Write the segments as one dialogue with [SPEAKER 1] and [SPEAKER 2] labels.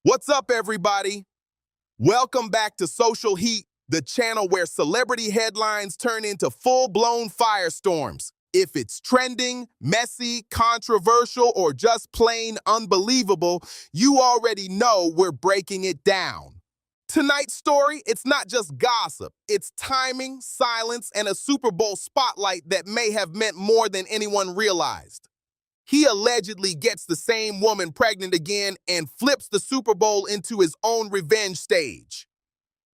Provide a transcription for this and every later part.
[SPEAKER 1] What's up, everybody? Welcome back to Social Heat, the channel where celebrity headlines turn into full-blown firestorms. If it's trending, messy, controversial, or just plain unbelievable, you already know we're breaking it down. Tonight's story, it's not just gossip. It's timing, silence, and a Super Bowl spotlight that may have meant more than anyone realized. He allegedly gets the same woman pregnant again and flips the Super Bowl into his own revenge stage.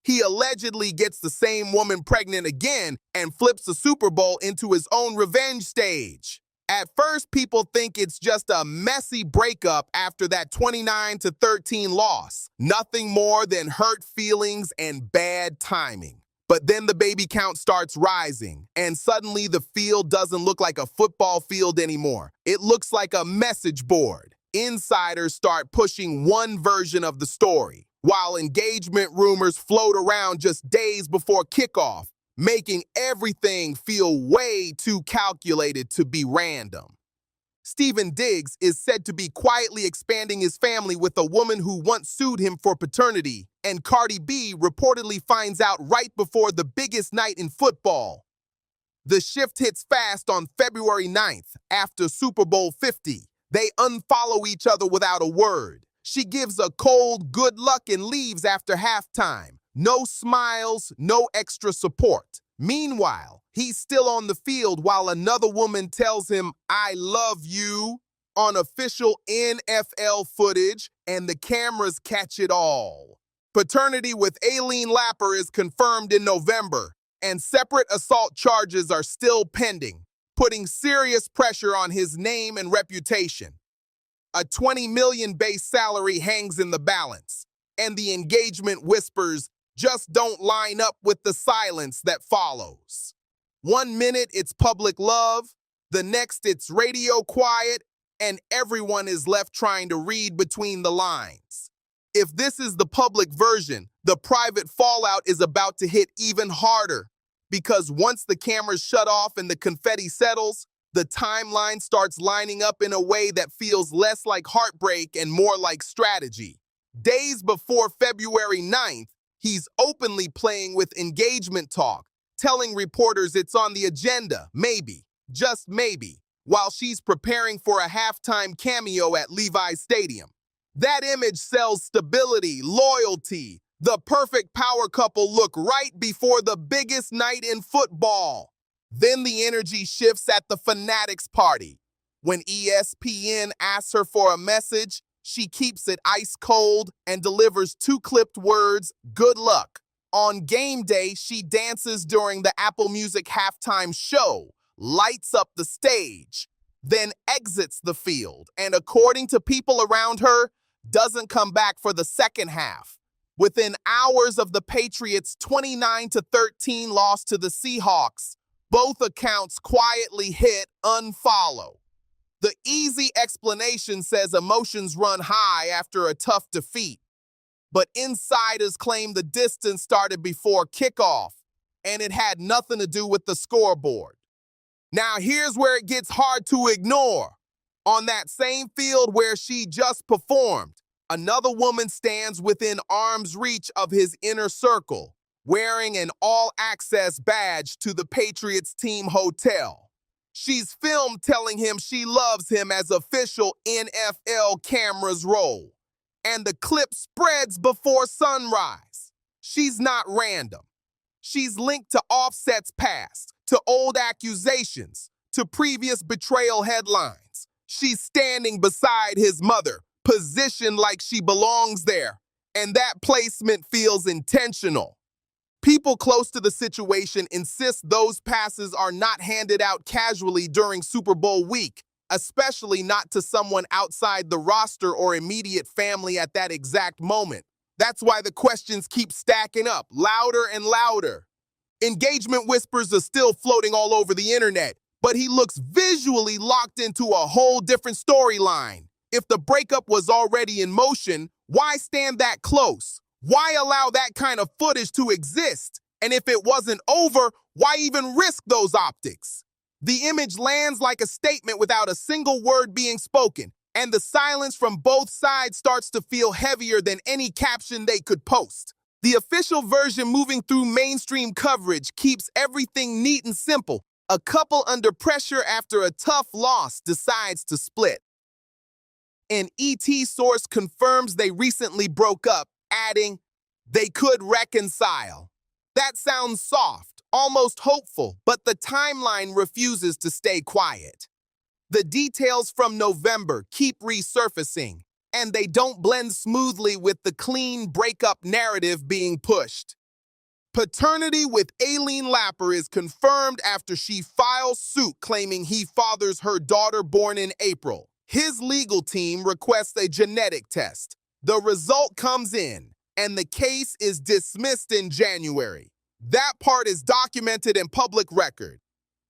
[SPEAKER 1] He allegedly gets the same woman pregnant again and flips the Super Bowl into his own revenge stage. At first, people think it's just a messy breakup after that 29-13 loss. Nothing more than hurt feelings and bad timing. But then the baby count starts rising, and suddenly the field doesn't look like a football field anymore. It looks like a message board. Insiders start pushing one version of the story, while engagement rumors float around just days before kickoff, making everything feel way too calculated to be random. Stefon Diggs is said to be quietly expanding his family with a woman who once sued him for paternity, and Cardi B reportedly finds out right before the biggest night in football. The shift hits fast on February 9th, after Super Bowl 50. They unfollow each other without a word. She gives a cold good luck and leaves after halftime. No smiles, no extra support. Meanwhile, he's still on the field while another woman tells him, "I love you," on official NFL footage, and the cameras catch it all. Paternity with Aileen Lapper is confirmed in November, and separate assault charges are still pending, putting serious pressure on his name and reputation. A $20 million base salary hangs in the balance, and the engagement whispers just don't line up with the silence that follows. One minute it's public love, the next it's radio quiet, and everyone is left trying to read between the lines. If this is the public version, the private fallout is about to hit even harder, because once the cameras shut off and the confetti settles, the timeline starts lining up in a way that feels less like heartbreak and more like strategy. Days before February 9th, he's openly playing with engagement talk, telling reporters it's on the agenda, maybe, just maybe, while she's preparing for a halftime cameo at Levi's Stadium. That image sells stability, loyalty, the perfect power couple look right before the biggest night in football. Then the energy shifts at the Fanatics party. When ESPN asks her for a message, she keeps it ice cold and delivers two clipped words, "Good luck." On game day, she dances during the Apple Music halftime show, lights up the stage, then exits the field, and according to people around her, doesn't come back for the second half. Within hours of the Patriots' 29-13 loss to the Seahawks, both accounts quietly hit unfollow. The easy explanation says emotions run high after a tough defeat, but insiders claim the distance started before kickoff, and it had nothing to do with the scoreboard. Now here's where it gets hard to ignore. On that same field where she just performed, another woman stands within arm's reach of his inner circle, wearing an all-access badge to the Patriots team hotel. She's filmed telling him she loves him as official NFL cameras roll. And the clip spreads before sunrise. She's not random. She's linked to Offset's past, to old accusations, to previous betrayal headlines. She's standing beside his mother, positioned like she belongs there. And that placement feels intentional. People close to the situation insist those passes are not handed out casually during Super Bowl week, especially not to someone outside the roster or immediate family at that exact moment. That's why the questions keep stacking up, louder and louder. Engagement whispers are still floating all over the internet, but he looks visually locked into a whole different storyline. If the breakup was already in motion, why stand that close? Why allow that kind of footage to exist? And if it wasn't over, why even risk those optics? The image lands like a statement without a single word being spoken, And the silence from both sides starts to feel heavier than any caption they could post. The official version moving through mainstream coverage keeps everything neat and simple. A couple under pressure after a tough loss decides to split. An ET source confirms they recently broke up, adding, they could reconcile. That sounds soft, almost hopeful, but the timeline refuses to stay quiet. The details from November keep resurfacing, and they don't blend smoothly with the clean breakup narrative being pushed. Paternity with Aileen Lapper is confirmed after she files suit claiming he fathers her daughter born in April. His legal team requests a genetic test. The result comes in, and the case is dismissed in January. That part is documented in public record.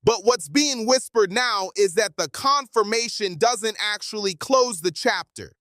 [SPEAKER 1] But what's being whispered now is that the confirmation doesn't actually close the chapter.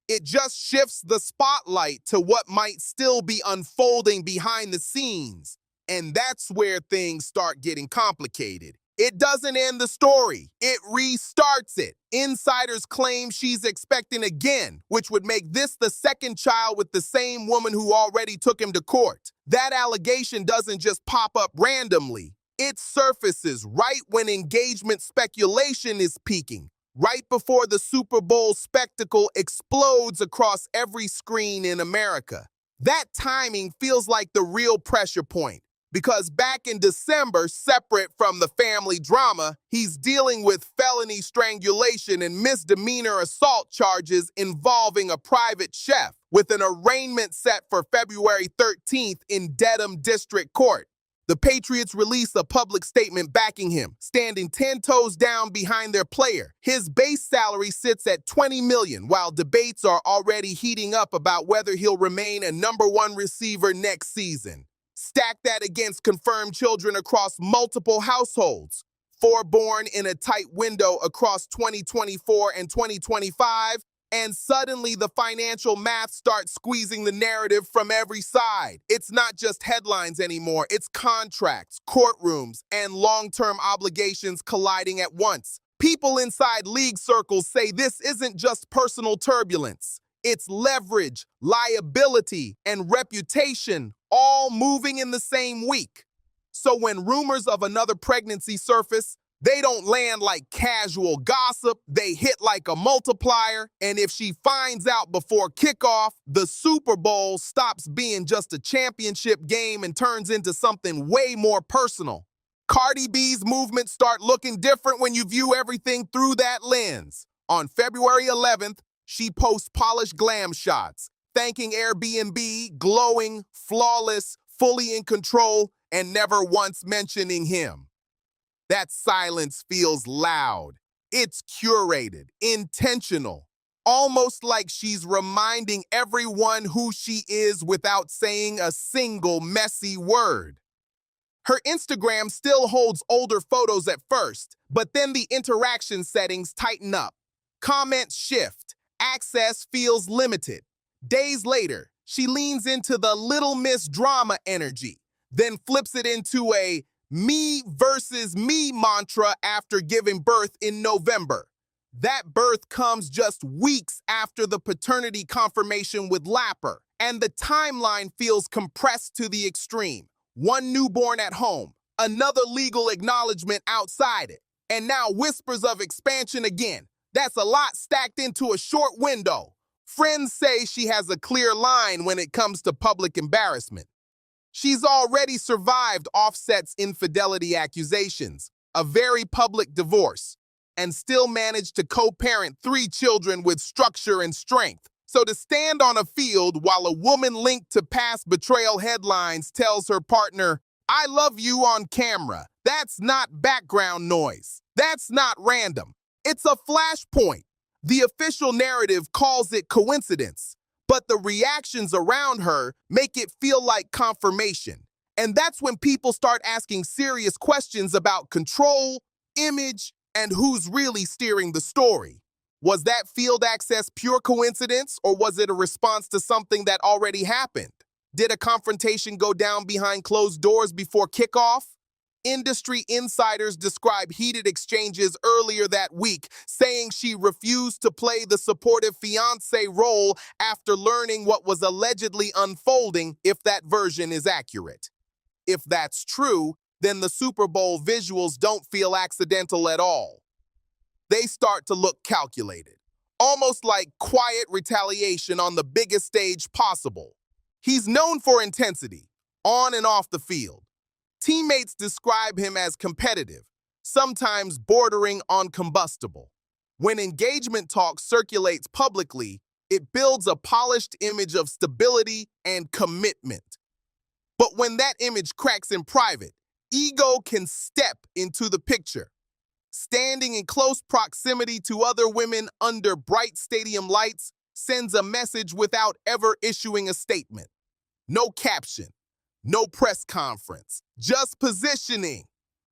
[SPEAKER 1] It just shifts the spotlight to what might still be unfolding behind the scenes. And that's where things start getting complicated. It doesn't end the story. It restarts it. Insiders claim she's expecting again, which would make this the second child with the same woman who already took him to court. That allegation doesn't just pop up randomly. It surfaces right when engagement speculation is peaking, right before the Super Bowl spectacle explodes across every screen in America. That timing feels like the real pressure point, because back in December, separate from the family drama, he's dealing with felony strangulation and misdemeanor assault charges involving a private chef, with an arraignment set for February 13th in Dedham District Court. The Patriots release a public statement backing him, standing 10 toes down behind their player. His base salary sits at $20 million, while debates are already heating up about whether he'll remain a #1 receiver next season. Stack that against confirmed children across multiple households, 4 born in a tight window across 2024 and 2025, and suddenly the financial math starts squeezing the narrative from every side. It's not just headlines anymore, it's contracts, courtrooms, and long-term obligations colliding at once. People inside league circles say this isn't just personal turbulence. It's leverage, liability, and reputation all moving in the same week. So when rumors of another pregnancy surface, they don't land like casual gossip, they hit like a multiplier, and if she finds out before kickoff, the Super Bowl stops being just a championship game and turns into something way more personal. Cardi B's movements start looking different when you view everything through that lens. On February 11th, she posts polished glam shots, thanking Airbnb, glowing, flawless, fully in control, and never once mentioning him. That silence feels loud. It's curated, intentional, almost like she's reminding everyone who she is without saying a single messy word. Her Instagram still holds older photos at first, but then the interaction settings tighten up. Comments shift. Access feels limited. Days later, she leans into the Little Miss Drama energy, then flips it into a me versus me mantra after giving birth in November. That birth comes just weeks after the paternity confirmation with Lapper, and the timeline feels compressed to the extreme. One newborn at home, another legal acknowledgement outside it, and now whispers of expansion again. That's a lot stacked into a short window. Friends say she has a clear line when it comes to public embarrassment. She's already survived Offset's infidelity accusations, a very public divorce, and still managed to co-parent 3 children with structure and strength. So to stand on a field while a woman linked to past betrayal headlines tells her partner, "I love you" on camera, that's not background noise. That's not random. It's a flashpoint. The official narrative calls it coincidence, but the reactions around her make it feel like confirmation. And that's when people start asking serious questions about control, image, and who's really steering the story. Was that field access pure coincidence, or was it a response to something that already happened? Did a confrontation go down behind closed doors before kickoff? Industry insiders describe heated exchanges earlier that week, saying she refused to play the supportive fiancé role after learning what was allegedly unfolding, if that version is accurate. If that's true, then the Super Bowl visuals don't feel accidental at all. They start to look calculated, almost like quiet retaliation on the biggest stage possible. He's known for intensity, on and off the field. Teammates describe him as competitive, sometimes bordering on combustible. When engagement talk circulates publicly, it builds a polished image of stability and commitment. But when that image cracks in private, ego can step into the picture. Standing in close proximity to other women under bright stadium lights sends a message without ever issuing a statement. No caption, no press conference, just positioning.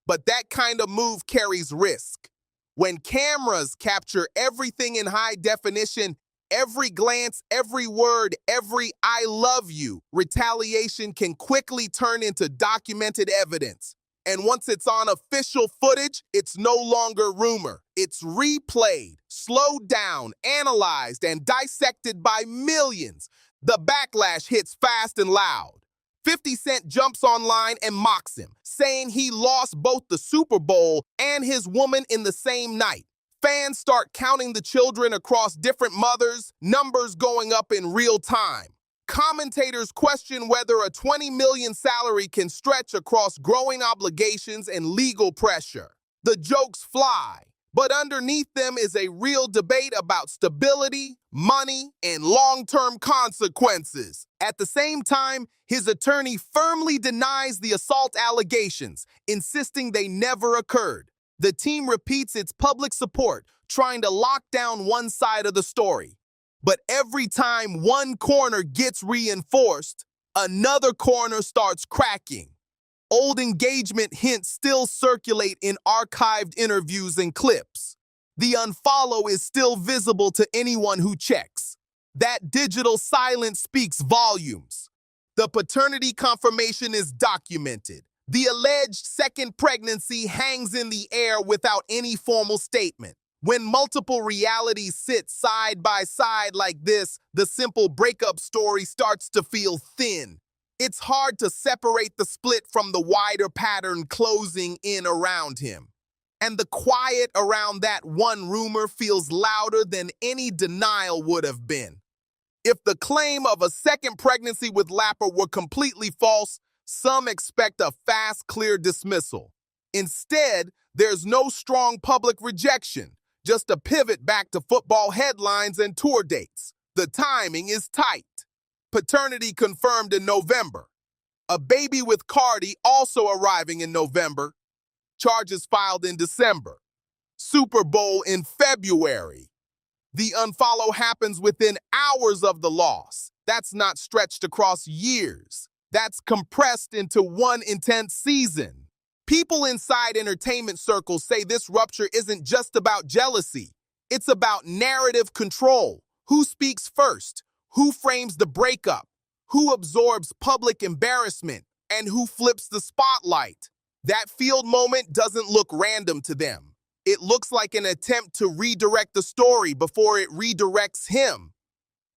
[SPEAKER 1] But that kind of move carries risk. When cameras capture everything in high definition, every glance, every word, every "I love you," retaliation can quickly turn into documented evidence. And once it's on official footage, it's no longer rumor. It's replayed, slowed down, analyzed, and dissected by millions. The backlash hits fast and loud. 50 Cent jumps online and mocks him, saying he lost both the Super Bowl and his woman in the same night. Fans start counting the children across different mothers, numbers going up in real time. Commentators question whether a $20 million salary can stretch across growing obligations and legal pressure. The jokes fly, but underneath them is a real debate about stability, money, and long-term consequences. At the same time, his attorney firmly denies the assault allegations, insisting they never occurred. The team repeats its public support, trying to lock down one side of the story. But every time one corner gets reinforced, another corner starts cracking. Old engagement hints still circulate in archived interviews and clips. The unfollow is still visible to anyone who checks. That digital silence speaks volumes. The paternity confirmation is documented. The alleged second pregnancy hangs in the air without any formal statement. When multiple realities sit side by side like this, the simple breakup story starts to feel thin. It's hard to separate the split from the wider pattern closing in around him. And the quiet around that one rumor feels louder than any denial would have been. If the claim of a second pregnancy with Lapper were completely false, some expect a fast, clear dismissal. Instead, there's no strong public rejection. Just a pivot back to football headlines and tour dates. The timing is tight. Paternity confirmed in November. A baby with Cardi also arriving in November. Charges filed in December. Super Bowl in February. The unfollow happens within hours of the loss. That's not stretched across years. That's compressed into one intense season. People inside entertainment circles say this rupture isn't just about jealousy. It's about narrative control. Who speaks first? Who frames the breakup? Who absorbs public embarrassment? And who flips the spotlight? That field moment doesn't look random to them. It looks like an attempt to redirect the story before it redirects him.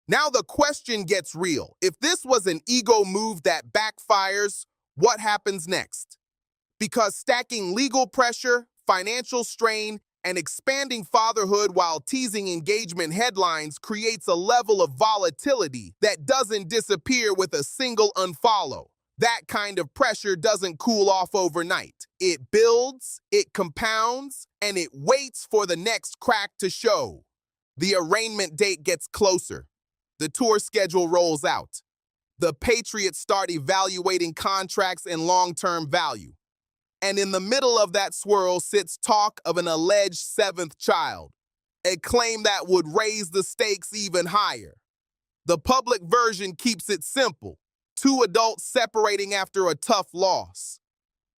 [SPEAKER 1] Now the question gets real. If this was an ego move that backfires, what happens next? Because stacking legal pressure, financial strain, and expanding fatherhood while teasing engagement headlines creates a level of volatility that doesn't disappear with a single unfollow. That kind of pressure doesn't cool off overnight. It builds, it compounds, and it waits for the next crack to show. The arraignment date gets closer. The tour schedule rolls out. The Patriots start evaluating contracts and long-term value. And in the middle of that swirl sits talk of an alleged seventh child, a claim that would raise the stakes even higher. The public version keeps it simple, two adults separating after a tough loss.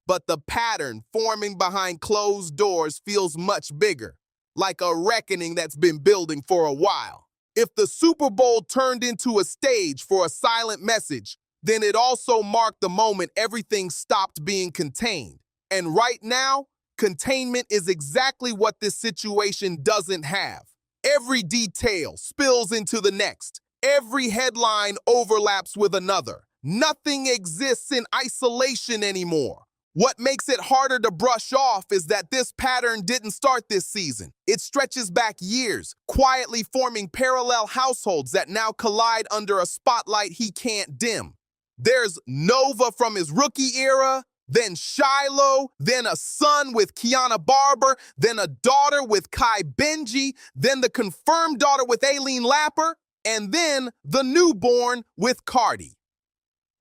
[SPEAKER 1] But the pattern forming behind closed doors feels much bigger, like a reckoning that's been building for a while. If the Super Bowl turned into a stage for a silent message, then it also marked the moment everything stopped being contained. And right now, containment is exactly what this situation doesn't have. Every detail spills into the next. Every headline overlaps with another. Nothing exists in isolation anymore. What makes it harder to brush off is that this pattern didn't start this season. It stretches back years, quietly forming parallel households that now collide under a spotlight he can't dim. There's Nova from his rookie era, then Shiloh, then a son with Kiana Barber, then a daughter with Kai Benji, then the confirmed daughter with Aileen Lapper, and then the newborn with Cardi.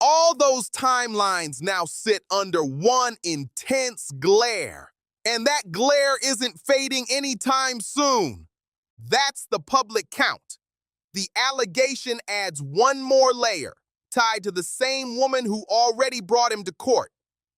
[SPEAKER 1] All those timelines now sit under one intense glare. And that glare isn't fading anytime soon. That's the public count. The allegation adds one more layer, tied to the same woman who already brought him to court.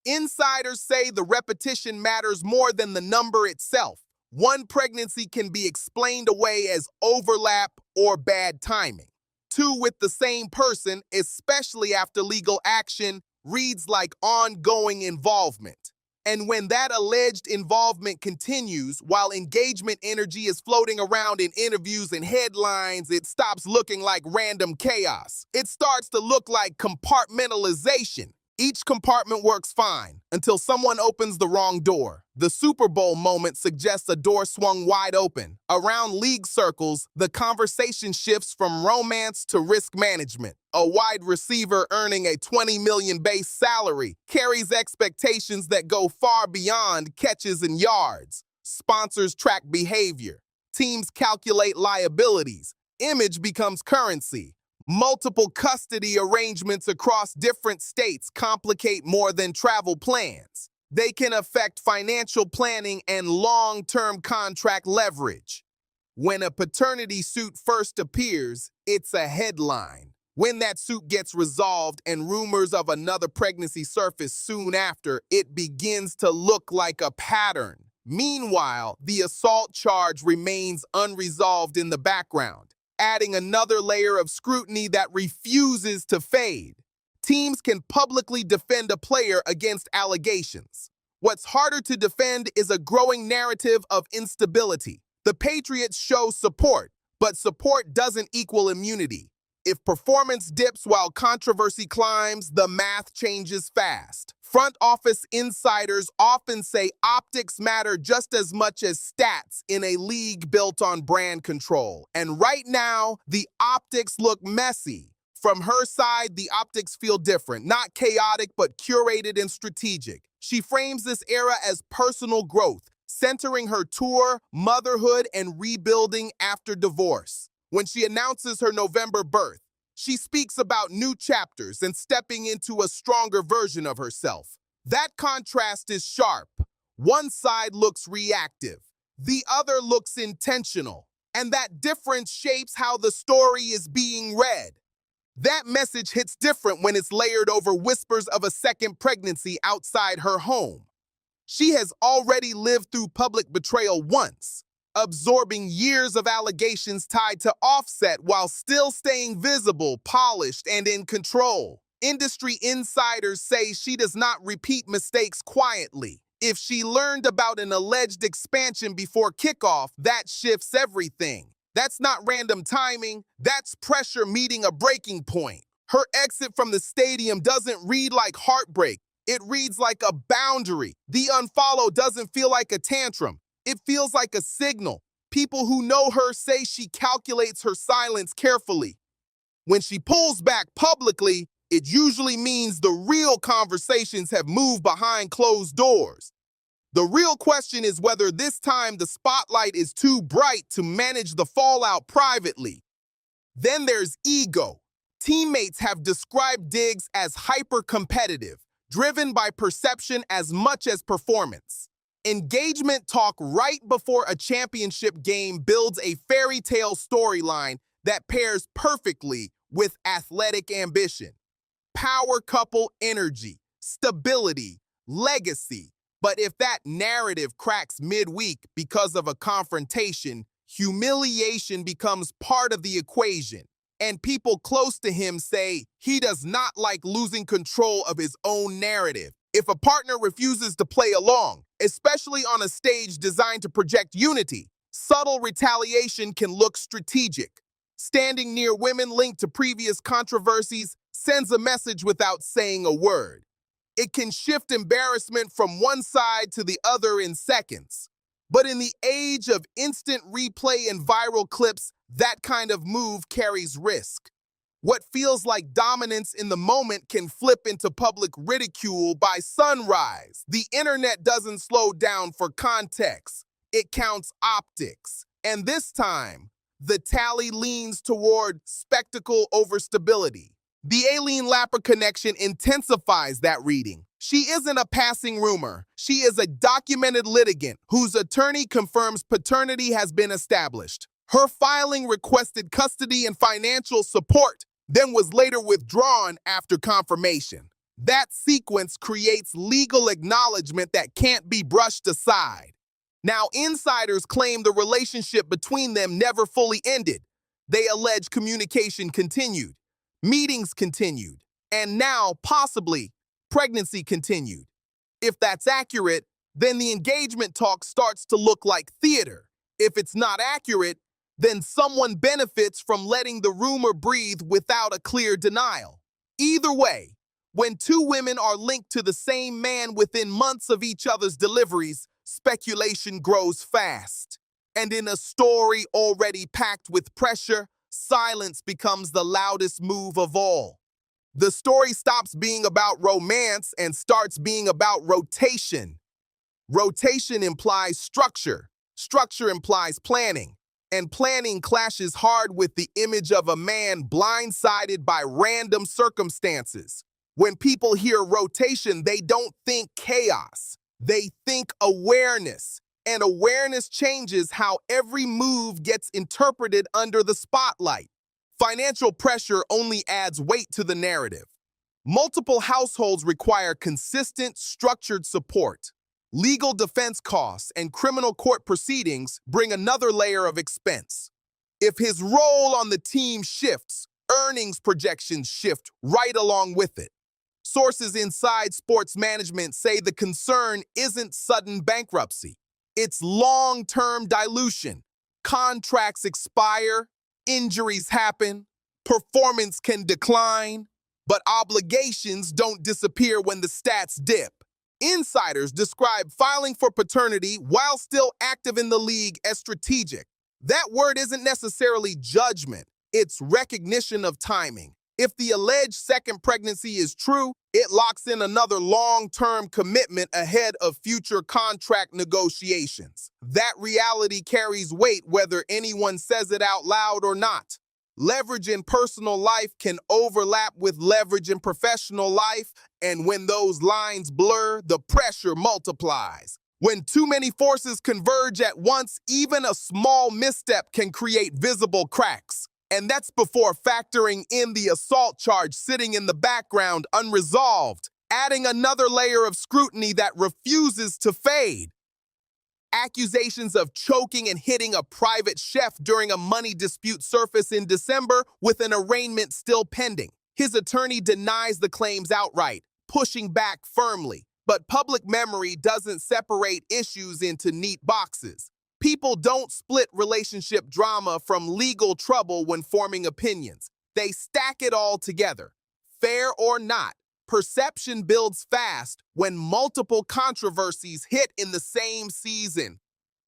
[SPEAKER 1] Insiders say the repetition matters more than the number itself. One pregnancy can be explained away as overlap or bad timing. Two with the same person, especially after legal action, reads like ongoing involvement. And when that alleged involvement continues, while engagement energy is floating around in interviews and headlines, it stops looking like random chaos. It starts to look like compartmentalization. Each compartment works fine until someone opens the wrong door. The Super Bowl moment suggests a door swung wide open. Around league circles, the conversation shifts from romance to risk management. A wide receiver earning a $20 million base salary carries expectations that go far beyond catches and yards. Sponsors track behavior. Teams calculate liabilities. Image becomes currency. Multiple custody arrangements across different states complicate more than travel plans. They can affect financial planning and long-term contract leverage. When a paternity suit first appears, it's a headline. When that suit gets resolved and rumors of another pregnancy surface soon after, it begins to look like a pattern. Meanwhile, the assault charge remains unresolved in the background, adding another layer of scrutiny that refuses to fade. Teams can publicly defend a player against allegations. What's harder to defend is a growing narrative of instability. The Patriots show support, but support doesn't equal immunity. If performance dips while controversy climbs, the math changes fast. Front office insiders often say optics matter just as much as stats in a league built on brand control. And right now, the optics look messy. From her side, the optics feel different, not chaotic, but curated and strategic. She frames this era as personal growth, centering her tour, motherhood, and rebuilding after divorce. When she announces her November birth, she speaks about new chapters and stepping into a stronger version of herself. That contrast is sharp. One side looks reactive, the other looks intentional, and that difference shapes how the story is being read. That message hits different when it's layered over whispers of a second pregnancy outside her home. She has already lived through public betrayal once, absorbing years of allegations tied to Offset while still staying visible, polished, and in control. Industry insiders say she does not repeat mistakes quietly. If she learned about an alleged expansion before kickoff, that shifts everything. That's not random timing, that's pressure meeting a breaking point. Her exit from the stadium doesn't read like heartbreak, it reads like a boundary. The unfollow doesn't feel like a tantrum. It feels like a signal. People who know her say she calculates her silence carefully. When she pulls back publicly, it usually means the real conversations have moved behind closed doors. The real question is whether this time the spotlight is too bright to manage the fallout privately. Then there's ego. Teammates have described Diggs as hyper-competitive, driven by perception as much as performance. Engagement talk right before a championship game builds a fairy tale storyline that pairs perfectly with athletic ambition. Power couple energy, stability, legacy. But if that narrative cracks midweek because of a confrontation, humiliation becomes part of the equation. And people close to him say he does not like losing control of his own narrative, If a partner refuses to play along, especially on a stage designed to project unity, subtle retaliation can look strategic. Standing near women linked to previous controversies sends a message without saying a word. It can shift embarrassment from one side to the other in seconds. But in the age of instant replay and viral clips, that kind of move carries risk. What feels like dominance in the moment can flip into public ridicule by sunrise. The internet doesn't slow down for context. It counts optics. And this time, the tally leans toward spectacle over stability. The Aileen-Lapper connection intensifies that reading. She isn't a passing rumor. She is a documented litigant whose attorney confirms paternity has been established. Her filing requested custody and financial support, then was later withdrawn after confirmation. That sequence creates legal acknowledgement that can't be brushed aside. Now, insiders claim the relationship between them never fully ended. They allege communication continued, meetings continued, and now, possibly, pregnancy continued. If that's accurate, then the engagement talk starts to look like theater. If it's not accurate, then someone benefits from letting the rumor breathe without a clear denial. Either way, when two women are linked to the same man within months of each other's deliveries, speculation grows fast. And in a story already packed with pressure, silence becomes the loudest move of all. The story stops being about romance and starts being about rotation. Rotation implies structure. Structure implies planning. And planning clashes hard with the image of a man blindsided by random circumstances. When people hear rotation, they don't think chaos. They think awareness. And awareness changes how every move gets interpreted under the spotlight. Financial pressure only adds weight to the narrative. Multiple households require consistent, structured support. Legal defense costs and criminal court proceedings bring another layer of expense. If his role on the team shifts, earnings projections shift right along with it. Sources inside sports management say the concern isn't sudden bankruptcy. It's long-term dilution. Contracts expire, injuries happen, performance can decline, but obligations don't disappear when the stats dip. Insiders describe filing for paternity while still active in the league as strategic. That word isn't necessarily judgment, it's recognition of timing. If the alleged second pregnancy is true, it locks in another long-term commitment ahead of future contract negotiations. That reality carries weight whether anyone says it out loud or not. Leverage in personal life can overlap with leverage in professional life, and when those lines blur, the pressure multiplies. When too many forces converge at once, even a small misstep can create visible cracks. And that's before factoring in the assault charge sitting in the background unresolved, adding another layer of scrutiny that refuses to fade. Accusations of choking and hitting a private chef during a money dispute surface in December with an arraignment still pending. His attorney denies the claims outright, pushing back firmly. But public memory doesn't separate issues into neat boxes. People don't split relationship drama from legal trouble when forming opinions. They stack it all together. Fair or not, perception builds fast when multiple controversies hit in the same season.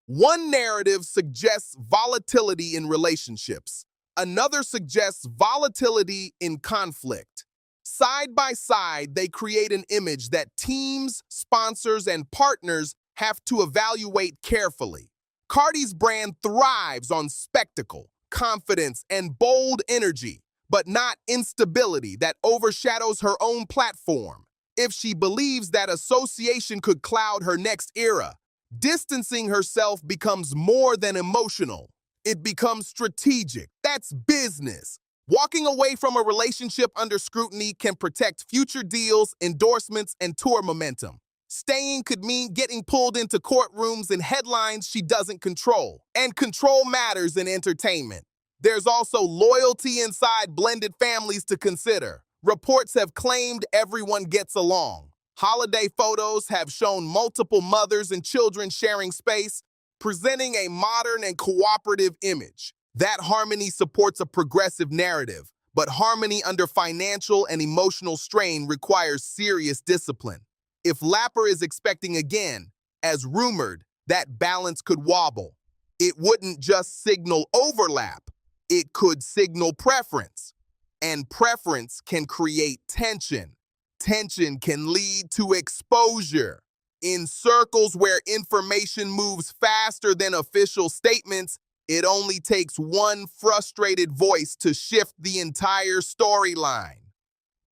[SPEAKER 1] One narrative suggests volatility in relationships. Another suggests volatility in conflict. Side by side, they create an image that teams, sponsors, and partners have to evaluate carefully. Cardi's brand thrives on spectacle, confidence, and bold energy, but not instability that overshadows her own platform. If she believes that association could cloud her next era, distancing herself becomes more than emotional. It becomes strategic. That's business. Walking away from a relationship under scrutiny can protect future deals, endorsements, and tour momentum. Staying could mean getting pulled into courtrooms and headlines she doesn't control. And control matters in entertainment. There's also loyalty inside blended families to consider. Reports have claimed everyone gets along. Holiday photos have shown multiple mothers and children sharing space, presenting a modern and cooperative image. That harmony supports a progressive narrative, but harmony under financial and emotional strain requires serious discipline. If Lapper is expecting again, as rumored, that balance could wobble. It wouldn't just signal overlap, it could signal preference. And preference can create tension. Tension can lead to exposure. In circles where information moves faster than official statements, it only takes one frustrated voice to shift the entire storyline.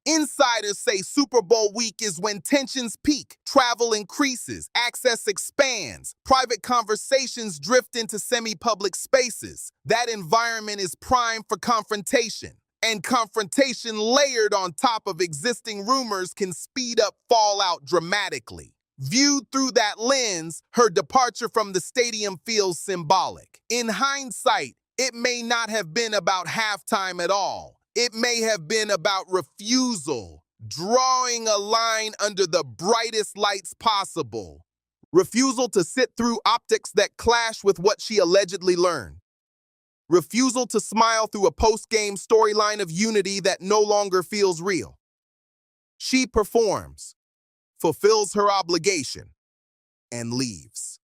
[SPEAKER 1] Insiders say Super Bowl week is when tensions peak, travel increases, access expands, private conversations drift into semi-public spaces. That environment is primed for confrontation. And confrontation layered on top of existing rumors can speed up fallout dramatically. Viewed through that lens, her departure from the stadium feels symbolic. In hindsight, it may not have been about halftime at all. It may have been about refusal, drawing a line under the brightest lights possible. Refusal to sit through optics that clash with what she allegedly learned. Refusal to smile through a post-game storyline of unity that no longer feels real. She performs, fulfills her obligation, and leaves.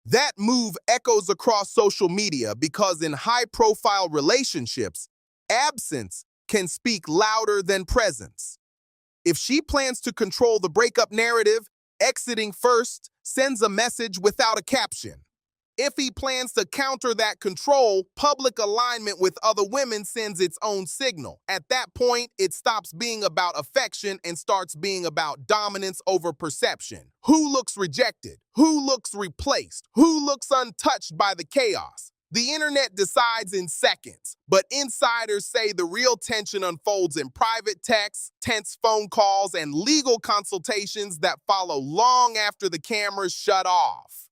[SPEAKER 1] That move echoes across social media because in high-profile relationships, absence can speak louder than presence. If she plans to control the breakup narrative, exiting first sends a message without a caption. If he plans to counter that control, public alignment with other women sends its own signal. At that point, it stops being about affection and starts being about dominance over perception. Who looks rejected? Who looks replaced? Who looks untouched by the chaos? The internet decides in seconds, but insiders say the real tension unfolds in private texts, tense phone calls, and legal consultations that follow long after the cameras shut off.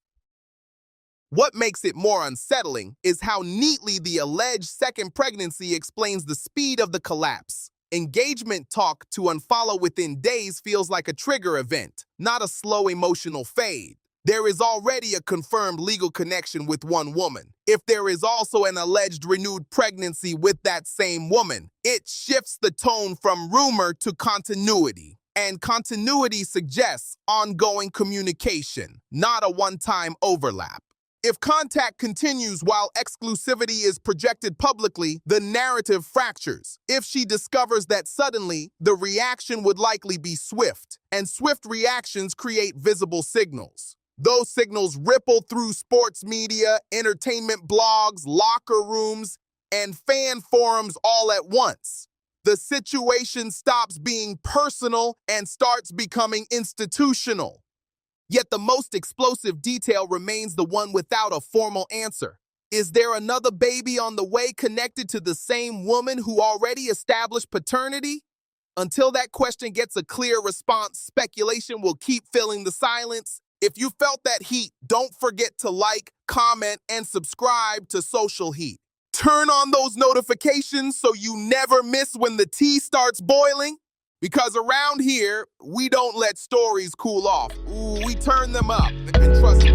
[SPEAKER 1] What makes it more unsettling is how neatly the alleged second pregnancy explains the speed of the collapse. Engagement talk to unfollow within days feels like a trigger event, not a slow emotional fade. There is already a confirmed legal connection with one woman. If there is also an alleged renewed pregnancy with that same woman, it shifts the tone from rumor to continuity. And continuity suggests ongoing communication, not a one-time overlap. If contact continues while exclusivity is projected publicly, the narrative fractures. If she discovers that suddenly, the reaction would likely be swift, and swift reactions create visible signals. Those signals ripple through sports media, entertainment blogs, locker rooms, and fan forums all at once. The situation stops being personal and starts becoming institutional. Yet the most explosive detail remains the one without a formal answer. Is there another baby on the way connected to the same woman who already established paternity? Until that question gets a clear response, speculation will keep filling the silence. If you felt that heat, don't forget to like, comment, and subscribe to Social Heat. Turn on those notifications so you never miss when the tea starts boiling. Because around here, we don't let stories cool off. Ooh, we turn them up. And trust me,